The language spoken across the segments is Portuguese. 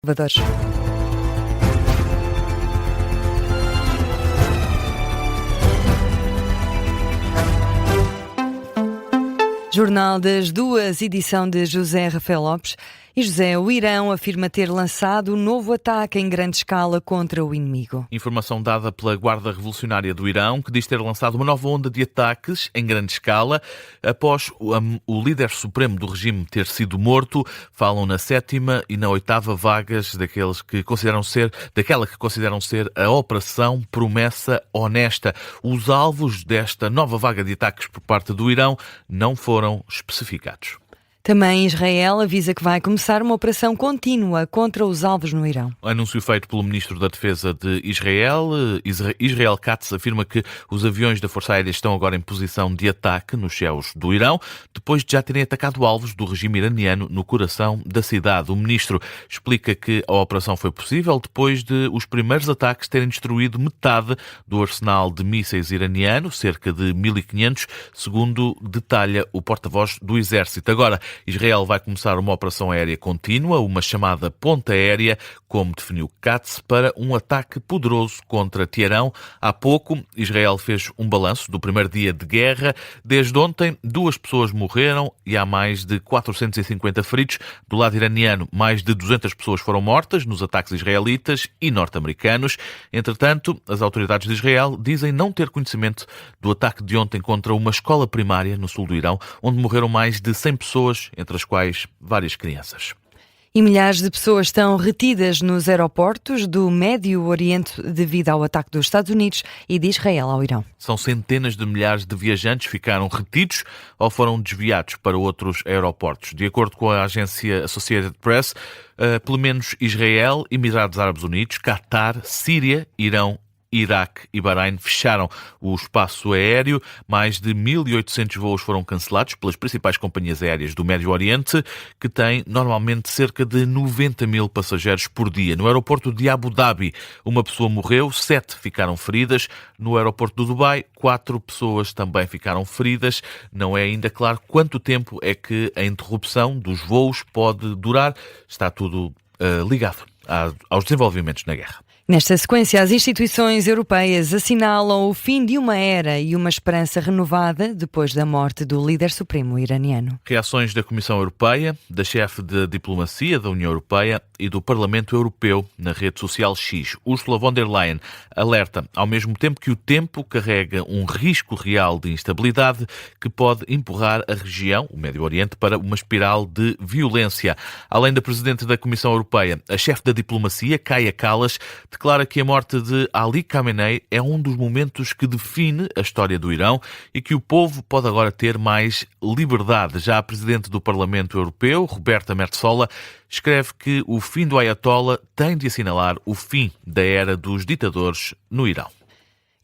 Salvador. Jornal das 2, edição de José Rafael Lopes. E José, o Irão afirma ter lançado um novo ataque em grande escala contra o inimigo. Informação dada pela Guarda Revolucionária do Irão, que diz ter lançado uma nova onda de ataques em grande escala após o líder supremo do regime ter sido morto. Falam na 7ª e na 8ª vagas daquela que consideram ser a Operação Promessa Honesta. Os alvos desta nova vaga de ataques por parte do Irão não foram especificados. Também Israel avisa que vai começar uma operação contínua contra os alvos no Irão. Anúncio feito pelo Ministro da Defesa de Israel, Israel Katz, afirma que os aviões da Força Aérea estão agora em posição de ataque nos céus do Irão, depois de já terem atacado alvos do regime iraniano no coração da cidade. O Ministro explica que a operação foi possível depois de os primeiros ataques terem destruído metade do arsenal de mísseis iraniano, cerca de 1.500, segundo detalha o porta-voz do Exército. Agora, Israel vai começar uma operação aérea contínua, uma chamada ponta aérea, como definiu Katz, para um ataque poderoso contra Teherão. Há pouco, Israel fez um balanço do primeiro dia de guerra. Desde ontem, 2 pessoas morreram e há mais de 450 feridos. Do lado iraniano, mais de 200 pessoas foram mortas nos ataques israelitas e norte-americanos. Entretanto, as autoridades de Israel dizem não ter conhecimento do ataque de ontem contra uma escola primária no sul do Irão, onde morreram mais de 100 pessoas, entre as quais várias crianças. E milhares de pessoas estão retidas nos aeroportos do Médio Oriente devido ao ataque dos Estados Unidos e de Israel ao Irão. São centenas de milhares de viajantes que ficaram retidos ou foram desviados para outros aeroportos. De acordo com a agência Associated Press, pelo menos Israel, Emirados Árabes Unidos, Catar, Síria, Irão, Iraque e Bahrein fecharam o espaço aéreo. Mais de 1.800 voos foram cancelados pelas principais companhias aéreas do Médio Oriente, que têm normalmente cerca de 90 mil passageiros por dia. No aeroporto de Abu Dhabi, uma pessoa morreu, 7 ficaram feridas. No aeroporto do Dubai, 4 pessoas também ficaram feridas. Não é ainda claro quanto tempo é que a interrupção dos voos pode durar. Está tudo ligado aos desenvolvimentos na guerra. Nesta sequência, as instituições europeias assinalam o fim de uma era e uma esperança renovada depois da morte do líder supremo iraniano. Reações da Comissão Europeia, da chefe de diplomacia da União Europeia e do Parlamento Europeu na rede social X. Ursula von der Leyen alerta, ao mesmo tempo que o tempo carrega um risco real de instabilidade que pode empurrar a região, o Médio Oriente, para uma espiral de violência. Além da Presidente da Comissão Europeia, a chefe da diplomacia, Kaja Kallas, declara que a morte de Ali Khamenei é um dos momentos que define a história do Irão e que o povo pode agora ter mais liberdade. Já a Presidente do Parlamento Europeu, Roberta Metsola, escreve que o fim do Ayatollah tem de assinalar o fim da era dos ditadores no Irão.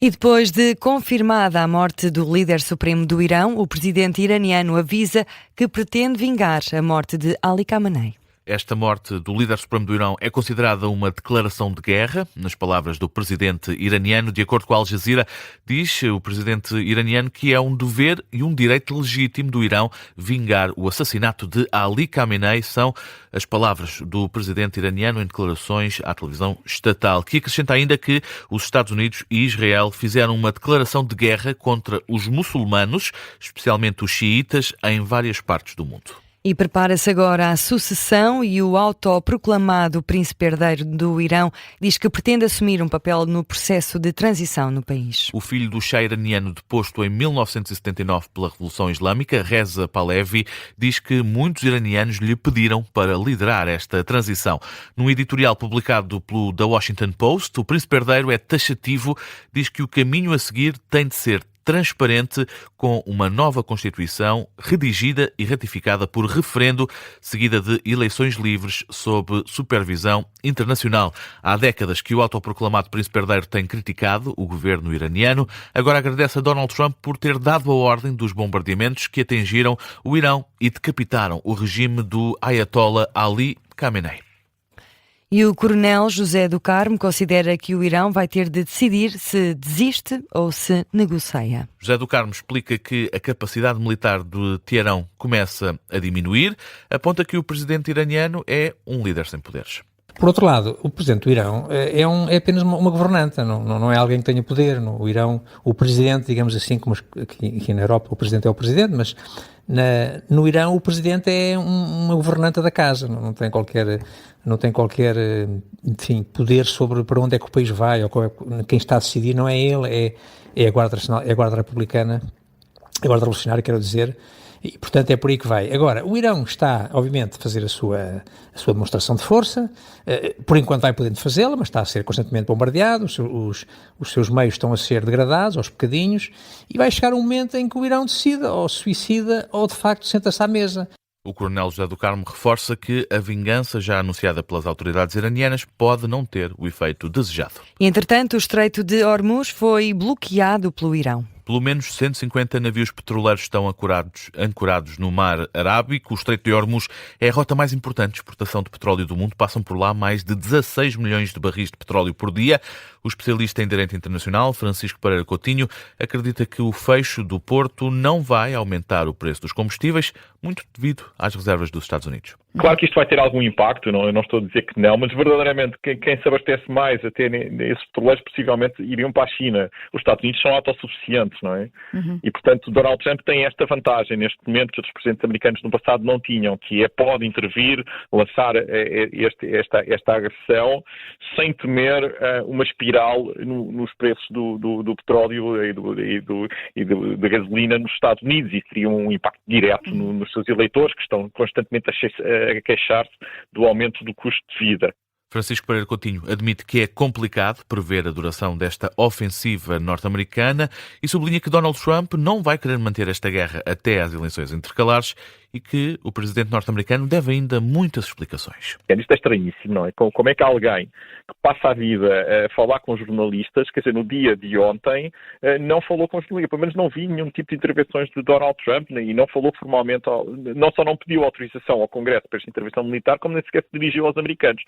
E depois de confirmada a morte do líder supremo do Irão, o presidente iraniano avisa que pretende vingar a morte de Ali Khamenei. Esta morte do líder supremo do Irão é considerada uma declaração de guerra, nas palavras do presidente iraniano. De acordo com a Al Jazeera, diz o presidente iraniano que é um dever e um direito legítimo do Irão vingar o assassinato de Ali Khamenei. São as palavras do presidente iraniano em declarações à televisão estatal, que acrescenta ainda que os Estados Unidos e Israel fizeram uma declaração de guerra contra os muçulmanos, especialmente os xiitas, em várias partes do mundo. E prepara-se agora a sucessão e o autoproclamado príncipe herdeiro do Irão diz que pretende assumir um papel no processo de transição no país. O filho do chá iraniano deposto em 1979 pela Revolução Islâmica, Reza Pahlavi, diz que muitos iranianos lhe pediram para liderar esta transição. Num editorial publicado pelo The Washington Post, o príncipe herdeiro é taxativo, diz que o caminho a seguir tem de ser transparente, com uma nova Constituição redigida e ratificada por referendo, seguida de eleições livres sob supervisão internacional. Há décadas que o autoproclamado príncipe herdeiro tem criticado o governo iraniano. Agora agradece a Donald Trump por ter dado a ordem dos bombardeamentos que atingiram o Irão e decapitaram o regime do Ayatollah Ali Khamenei. E o coronel José do Carmo considera que o Irão vai ter de decidir se desiste ou se negocia. José do Carmo explica que a capacidade militar de Teherão começa a diminuir, aponta que o presidente iraniano é um líder sem poderes. Por outro lado, o presidente do Irão é apenas uma governanta, não é alguém que tenha poder. O Irão, o presidente, digamos assim, como aqui na Europa o presidente é o presidente, mas no Irão o presidente é uma governanta da casa, não tem qualquer, enfim, poder sobre para onde é que o país vai, ou quem está a decidir não é ele, é a Guarda Nacional, é a Guarda Republicana, a Guarda Revolucionária, quero dizer. E, portanto, é por aí que vai. Agora, o Irão está, obviamente, a fazer a sua demonstração de força, por enquanto vai podendo fazê-la, mas está a ser constantemente bombardeado, os seus meios estão a ser degradados, aos bocadinhos, e vai chegar um momento em que o Irão decida, ou se suicida, ou de facto senta-se à mesa. O coronel José do Carmo reforça que a vingança já anunciada pelas autoridades iranianas pode não ter o efeito desejado. Entretanto, o Estreito de Hormuz foi bloqueado pelo Irão. Pelo menos 150 navios petroleiros estão ancorados no mar Arábico. O Estreito de Hormuz é a rota mais importante de exportação de petróleo do mundo. Passam por lá mais de 16 milhões de barris de petróleo por dia. O especialista em direito internacional, Francisco Pereira Coutinho, acredita que o fecho do porto não vai aumentar o preço dos combustíveis, muito devido às reservas dos Estados Unidos. Claro que isto vai ter algum impacto, eu não estou a dizer que não, mas verdadeiramente quem se abastece mais até esses petroleiros possivelmente iriam para a China. Os Estados Unidos são autossuficientes, não é? E, portanto, Donald Trump tem esta vantagem neste momento que os presidentes americanos no passado não tinham, que pode intervir, lançar esta agressão sem temer uma espiral nos preços do petróleo e da gasolina nos Estados Unidos. Isso teria um impacto direto nos seus eleitores, que estão constantemente a queixar-se do aumento do custo de vida. Francisco Pereira Coutinho admite que é complicado prever a duração desta ofensiva norte-americana e sublinha que Donald Trump não vai querer manter esta guerra até às eleições intercalares e que o presidente norte-americano deve ainda muitas explicações. Isto é estranhíssimo, não é? Como é que alguém que passa a vida a falar com jornalistas, quer dizer, no dia de ontem, não falou com os jornalistas, pelo menos não vi nenhum tipo de intervenções de Donald Trump e não falou formalmente, não só não pediu autorização ao Congresso para esta intervenção militar, como nem sequer se dirigiu aos americanos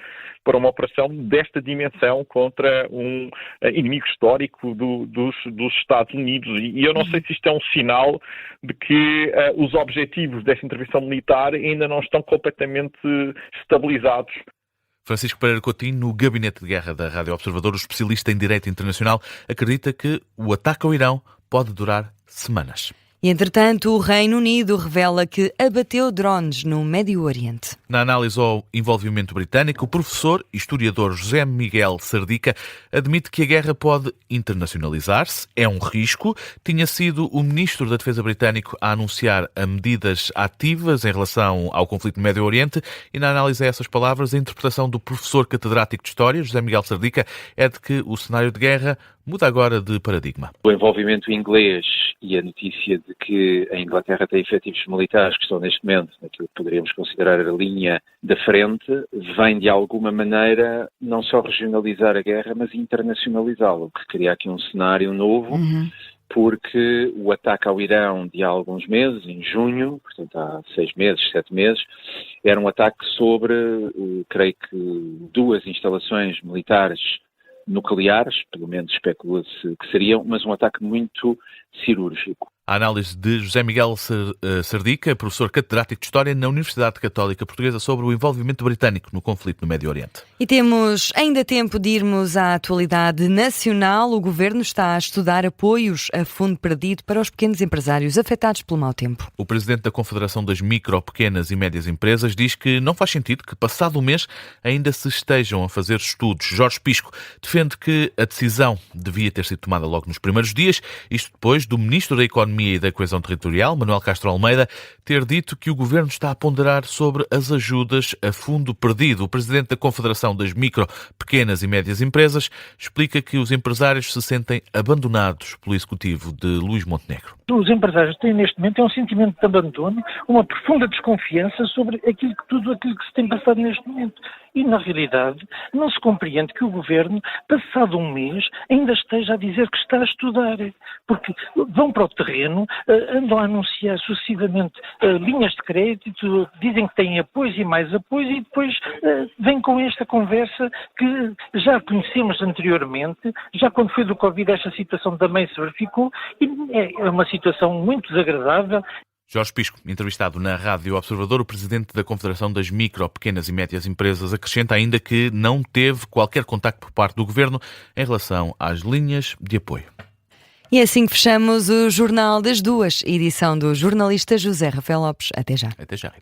para uma operação desta dimensão contra um inimigo histórico dos Estados Unidos. E eu não sei se isto é um sinal de que os objetivos desta intervenção militar ainda não estão completamente estabilizados. Francisco Pereira Coutinho, no Gabinete de Guerra da Rádio Observador, o especialista em direito internacional, acredita que o ataque ao Irão pode durar semanas. E, entretanto, o Reino Unido revela que abateu drones no Médio Oriente. Na análise ao envolvimento britânico, o professor e historiador José Miguel Sardica admite que a guerra pode internacionalizar-se, é um risco. Tinha sido o ministro da Defesa britânico a anunciar medidas ativas em relação ao conflito no Médio Oriente e, na análise a essas palavras, a interpretação do professor catedrático de História, José Miguel Sardica, é de que o cenário de guerra muda agora de paradigma. O envolvimento inglês e a notícia de que a Inglaterra tem efetivos militares que estão neste momento naquilo que poderíamos considerar a linha da frente, vem de alguma maneira não só regionalizar a guerra, mas internacionalizá-la, o que cria aqui um cenário novo, porque o ataque ao Irão de há alguns meses, em junho, portanto há 6 meses, 7 meses, era um ataque sobre, creio que, 2 instalações militares nucleares, pelo menos especula-se que seriam, mas um ataque muito cirúrgico. A análise de José Miguel Sardica, professor catedrático de História na Universidade Católica Portuguesa, sobre o envolvimento britânico no conflito no Médio Oriente. E temos ainda tempo de irmos à atualidade nacional. O Governo está a estudar apoios a fundo perdido para os pequenos empresários afetados pelo mau tempo. O presidente da Confederação das Micro, Pequenas e Médias Empresas diz que não faz sentido que, passado um mês, ainda se estejam a fazer estudos. Jorge Pisco defende que a decisão devia ter sido tomada logo nos primeiros dias, isto depois do Ministro da Economia e da Coesão Territorial, Manuel Castro Almeida, ter dito que o Governo está a ponderar sobre as ajudas a fundo perdido. O presidente da Confederação das Micro, Pequenas e Médias Empresas explica que os empresários se sentem abandonados pelo Executivo de Luís Montenegro. Os empresários têm neste momento um sentimento de abandono, uma profunda desconfiança sobre tudo aquilo que se tem passado neste momento. E, na realidade, não se compreende que o Governo, passado um mês, ainda esteja a dizer que está a estudar. Porque vão para o terreno, andam a anunciar sucessivamente linhas de crédito, dizem que têm apoios e mais apoios e depois vêm com esta conversa que já conhecemos anteriormente, já quando foi do Covid esta situação também se verificou e é uma situação muito desagradável. Jorge Pisco, entrevistado na Rádio Observador, o presidente da Confederação das Micro, Pequenas e Médias Empresas, acrescenta ainda que não teve qualquer contacto por parte do Governo em relação às linhas de apoio. E assim que fechamos o Jornal das Duas, edição do jornalista José Rafael Lopes. Até já. Até já.